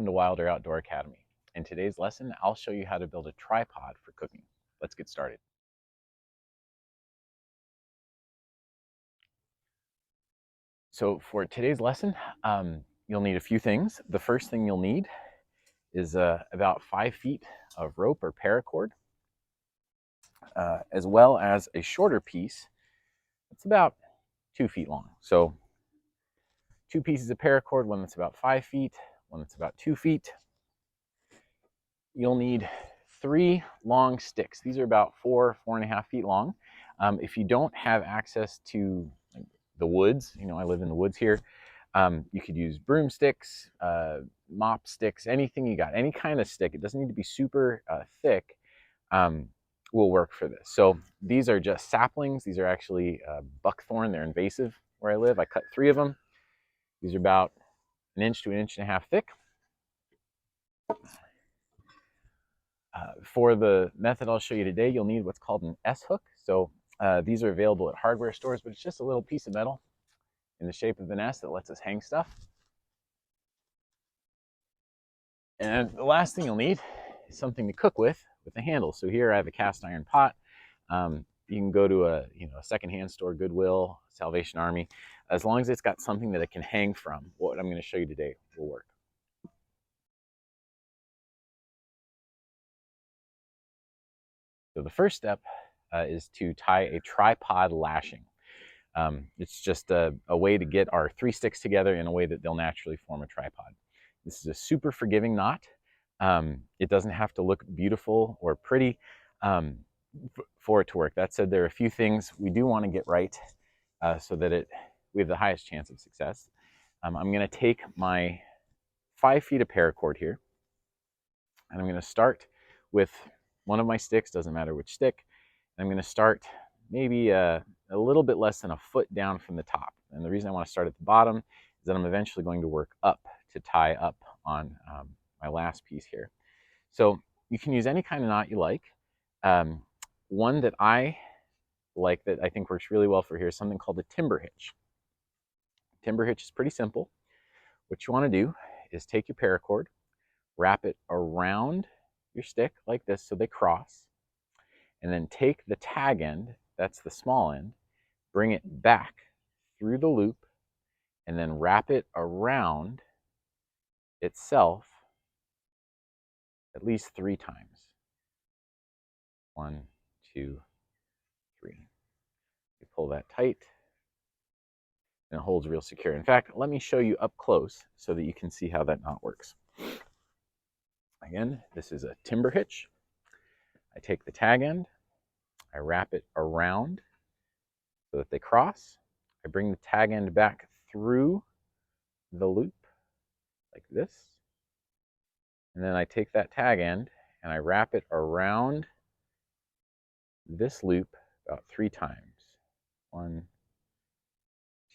Welcome to Wilder Outdoor Academy. In today's lesson, I'll show you how to build a tripod for cooking. Let's get started. So for today's lesson, you'll need a few things. The first thing you'll need is about 5 feet of rope or paracord, as well as a shorter piece. It's about 2 feet long. So 2 pieces of paracord, one that's about 5 feet, one that's about 2 feet. You'll need 3 long sticks. These are about 4.5 feet long. If you don't have access to the woods, I live in the woods here, you could use broomsticks, mop sticks, anything you got, any kind of stick. It doesn't need to be super thick, will work for this. So these are just saplings. These are actually buckthorn. They're invasive where I live. I cut 3 of them. These are about 1 inch to 1.5 inches thick. For the method I'll show you today, you'll need what's called an S-hook. So these are available at hardware stores, but it's just a little piece of metal in the shape of an S that lets us hang stuff. And the last thing you'll need is something to cook with a handle. So here I have a cast iron pot. You can go to a secondhand store, Goodwill, Salvation Army. As long as it's got something that it can hang from, what I'm going to show you today will work. So the first step is to tie a tripod lashing. It's just a way to get our 3 sticks together in a way that they'll naturally form a tripod. This is a super forgiving knot. It doesn't have to look beautiful or pretty for it to work. That said, there are a few things we do want to get right so that we have the highest chance of success. I'm going to take my 5 feet of paracord here, and I'm going to start with one of my sticks, doesn't matter which stick. I'm going to start maybe a little bit less than a foot down from the top. And the reason I want to start at the bottom is that I'm eventually going to work up to tie up on my last piece here. So you can use any kind of knot you like. One that I like that I think works really well for here is something called a timber hitch. Timber hitch is pretty simple. What you want to do is take your paracord, wrap it around your stick like this so they cross, and then take the tag end, that's the small end, bring it back through the loop, and then wrap it around itself at least 3 times. 1, 2, 3. You pull that tight, and it holds real secure. In fact, let me show you up close so that you can see how that knot works. Again, this is a timber hitch. I take the tag end, I wrap it around so that they cross. I bring the tag end back through the loop like this. And then I take that tag end and I wrap it around this loop about 3 times. 1,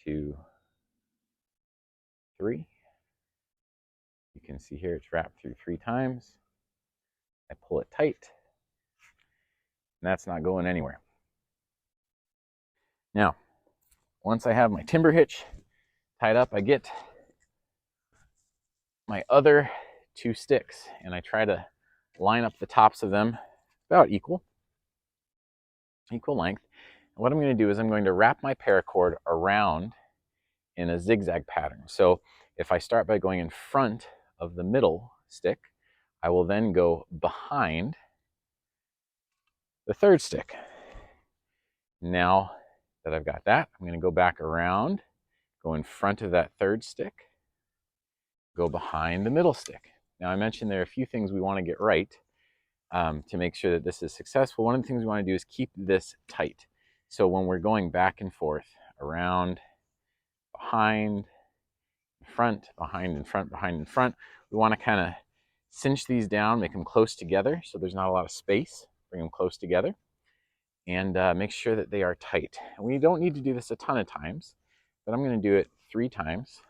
2, 3. You can see here it's wrapped through 3 times. I pull it tight, and that's not going anywhere. Now, once I have my timber hitch tied up, I get my other 2 sticks, and I try to line up the tops of them about equal length. And what I'm going to do is I'm going to wrap my paracord around in a zigzag pattern. So if I start by going in front of the middle stick, I will then go behind the 3rd stick. Now that I've got that, I'm going to go back around, go in front of that 3rd stick, go behind the middle stick. Now I mentioned there are a few things we want to get right to make sure that this is successful. One of the things we want to do is keep this tight. So when we're going back and forth, around, behind, front, behind, and front, behind, and front, we want to kind of cinch these down, make them close together so there's not a lot of space. Bring them close together and make sure that they are tight. And we don't need to do this a ton of times, but I'm going to do it 3 times.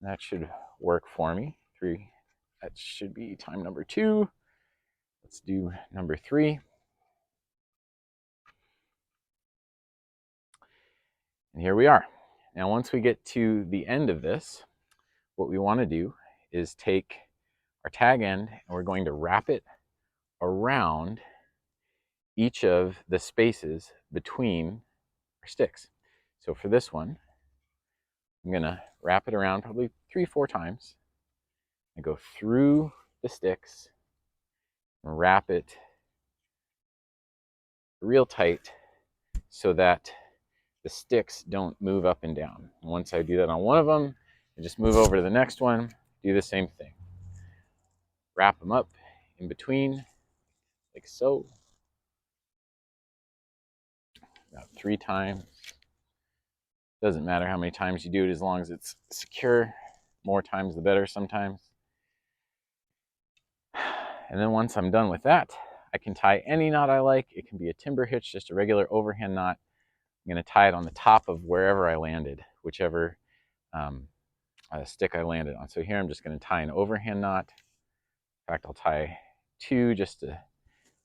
That should work for me. 3. That should be time number 2. Let's do number 3. And here we are. Now, once we get to the end of this, what we want to do is take our tag end and we're going to wrap it around each of the spaces between our sticks. So for this one, I'm going to wrap it around probably 3-4 times. I go through the sticks and wrap it real tight so that the sticks don't move up and down. Once I do that on one of them, I just move over to the next one, do the same thing. Wrap them up in between, like so. About 3 times. Doesn't matter how many times you do it as long as it's secure. More times the better sometimes. And then once I'm done with that, I can tie any knot I like. It can be a timber hitch, just a regular overhand knot. I'm going to tie it on the top of wherever I landed, whichever stick I landed on. So here I'm just going to tie an overhand knot. In fact, I'll tie 2 just to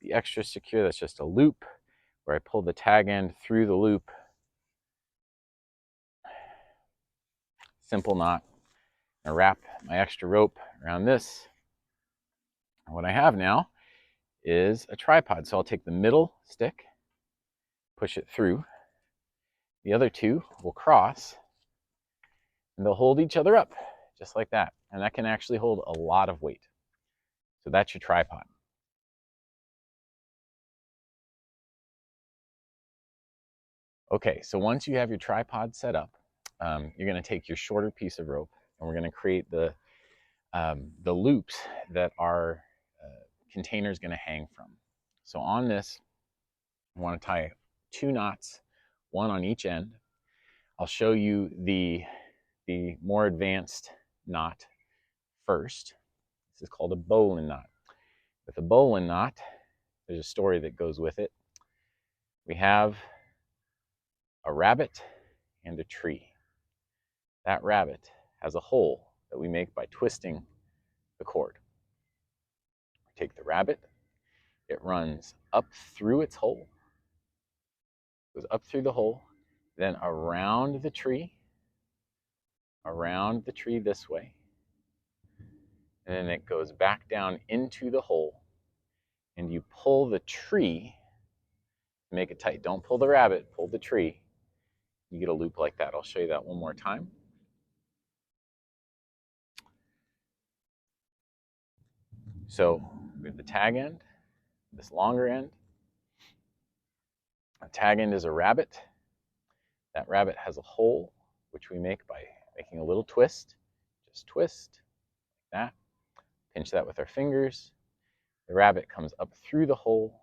be extra secure. That's just a loop where I pull the tag end through the loop. Simple knot. I wrap my extra rope around this. And what I have now is a tripod. So I'll take the middle stick, push it through. The other 2 will cross, and they'll hold each other up, just like that. And that can actually hold a lot of weight. So that's your tripod. Okay, so once you have your tripod set up, you're going to take your shorter piece of rope, and we're going to create the loops that our container is going to hang from. So on this, I want to tie 2 knots, 1 on each end. I'll show you the more advanced knot first. This is called a bowline knot. With a bowline knot, there's a story that goes with it. We have a rabbit and a tree. That rabbit has a hole that we make by twisting the cord. We take the rabbit, it runs up through its hole, goes up through the hole, then around the tree this way, and then it goes back down into the hole, and you pull the tree to make it tight. Don't pull the rabbit, pull the tree. You get a loop like that. I'll show you that one more time. So we have the tag end, this longer end. A tag end is a rabbit. That rabbit has a hole, which we make by making a little twist. Just twist, like that. Pinch that with our fingers. The rabbit comes up through the hole.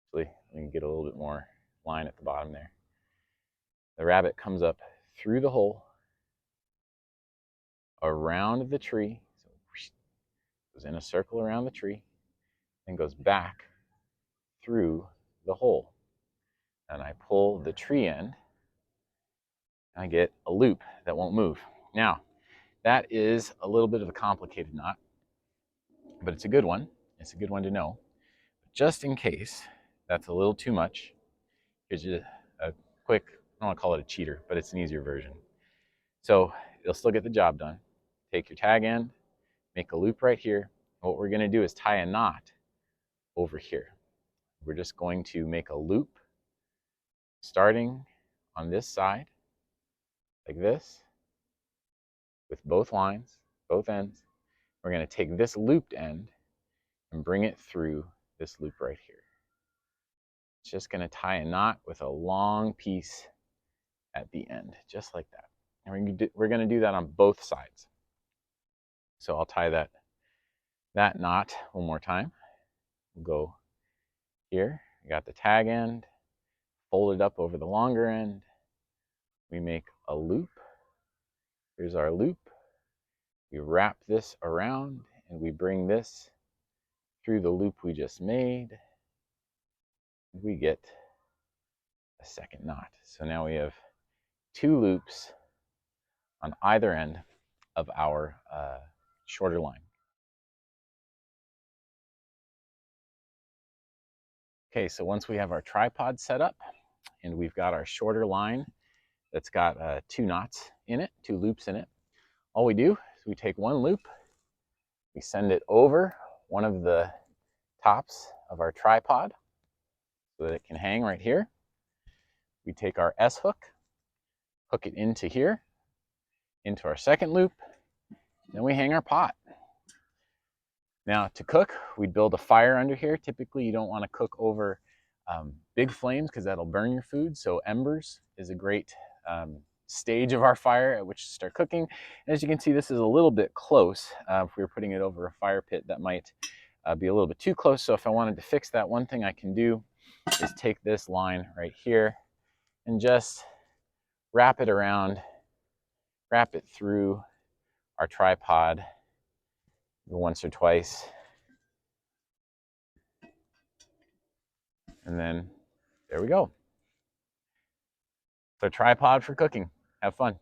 Actually, let me get a little bit more line at the bottom there. The rabbit comes up through the hole, around the tree, so goes in a circle around the tree, and goes back through the hole. And I pull the tree end, and I get a loop that won't move. Now, that is a little bit of a complicated knot, but it's a good one. It's a good one to know. Just in case that's a little too much, here's just a quick, I don't want to call it a cheater, but it's an easier version. So you'll still get the job done. Take your tag end, make a loop right here. What we're going to do is tie a knot over here. We're just going to make a loop starting on this side, like this, with both lines, both ends. We're going to take this looped end and bring it through this loop right here. It's just going to tie a knot with a long piece at the end, just like that. And we're going to do that on both sides. So I'll tie that knot one more time. We'll go here. We got the tag end, fold it up over the longer end. We make a loop. Here's our loop. We wrap this around and we bring this through the loop we just made. We get a second knot. So now we have 2 loops on either end of our shorter line. Okay, so once we have our tripod set up and we've got our shorter line that's got 2 knots in it, 2 loops in it, all we do is we take one loop, we send it over one of the tops of our tripod so that it can hang right here. We take our S hook, hook it into here, into our second loop, then we hang our pot. Now to cook, we'd build a fire under here. Typically you don't want to cook over big flames because that'll burn your food, so embers is a great stage of our fire at which to start cooking. And as you can see, this is a little bit close. If we were putting it over a fire pit, that might be a little bit too close. So if I wanted to fix that, one thing I can do is take this line right here and just wrap it around, wrap it through our tripod once or twice. And then there we go. It's our tripod for cooking. Have fun.